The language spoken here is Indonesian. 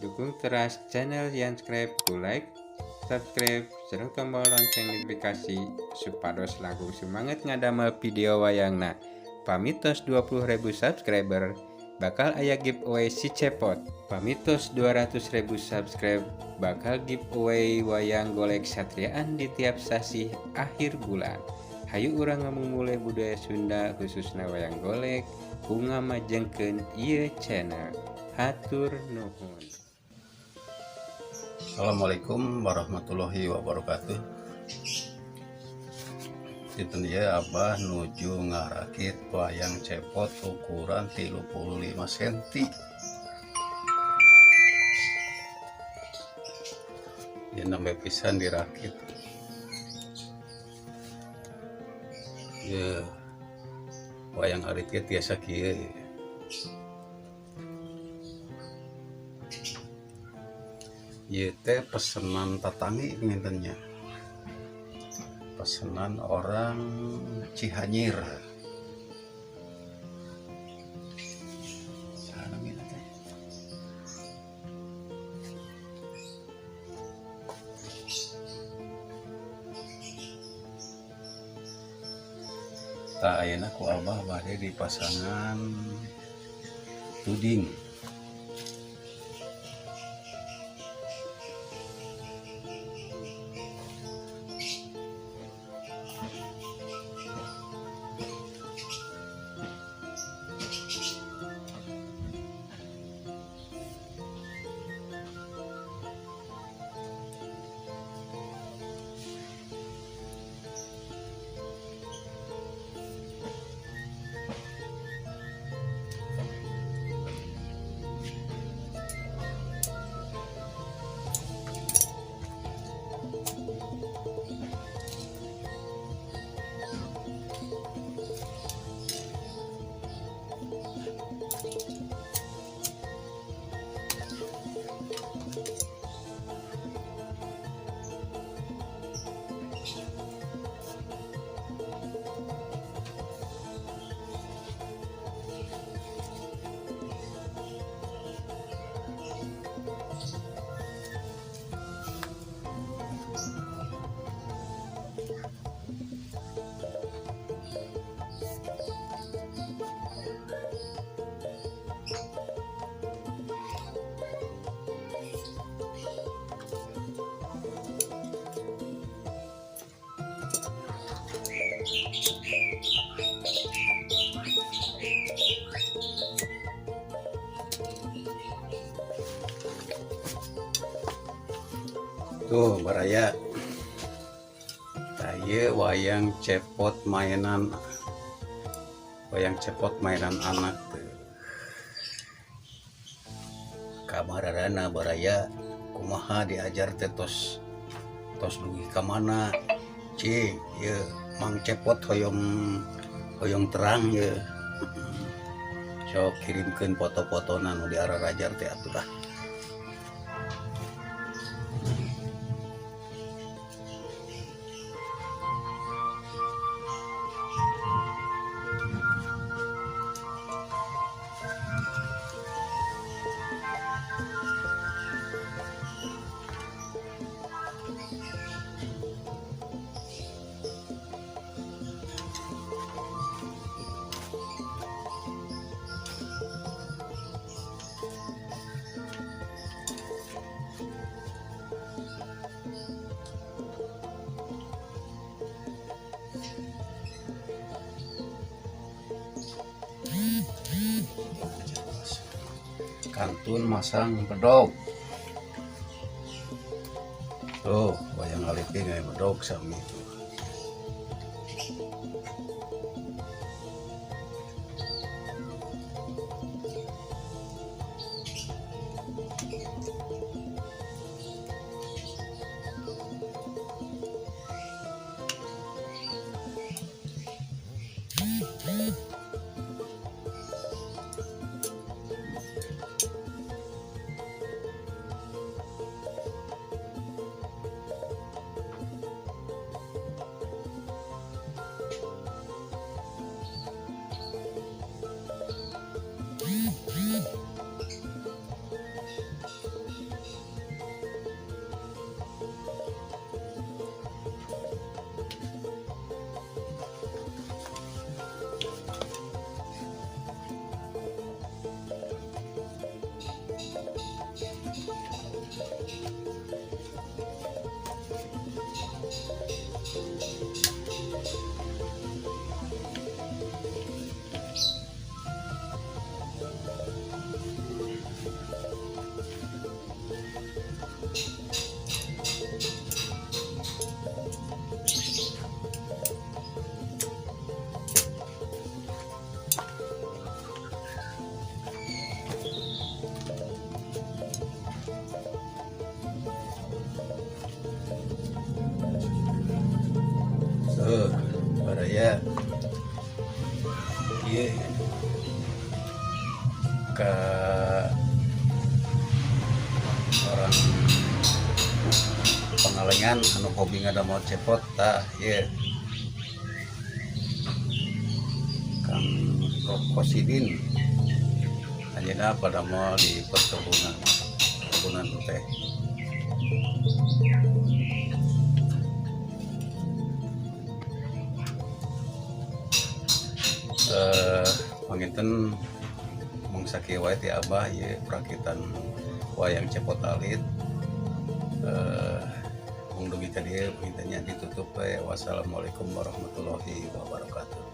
Dukung terus channel Yanscribe ku like, subscribe, serta tombol lonceng notifikasi supados langkung semangat ngadamel video wayangna. Pamitos 20.000 subscriber bakal aya giveaway si cepot. Pamitos 200.000 subscribe bakal giveaway wayang golek satriaan di tiap sasi akhir bulan. Hayu urang ngamumule budaya Sunda khususna wayang golek ku ngamajengkeun ieu channel. Hatur nuhun. Assalamualaikum warahmatullahi wabarakatuh. Dinten ieu Abah nuju ngarakit wayang cepot ukuran 35 cm. Ieu nembe pisan dirakit. Ieu wayang arit ge tiasa kieu. Ieu teh pesanan tatangi ngintennya. Pesanan orang Cihanyir. Sana mina teh. Tak ayeuna ku Abah bade di pasangan tuding. Tuh baraya ieu wayang cepot mainan anak tuh. Kamararana baraya kumaha diajar teh tos dugi ka mana cing ieu Mang Cepot hoyong terang ieu. Sok kirimkeun foto-fotona nu diararajar teh atuh lah. Kantun masang bedog. Tuh wayang alit ge gawe bedog sami itu. iya ke orang pengalengan anu hobi ngadamel cepot tah ye Kang Rokosidin anjeunna pada mau di perkebunan teh. Panginten mung sakieu wae ti Abah ye perakitan wayang cepot alit. Mung dugi ka dieu pintennya ditutup we. Wassalamualaikum warahmatullahi wabarakatuh.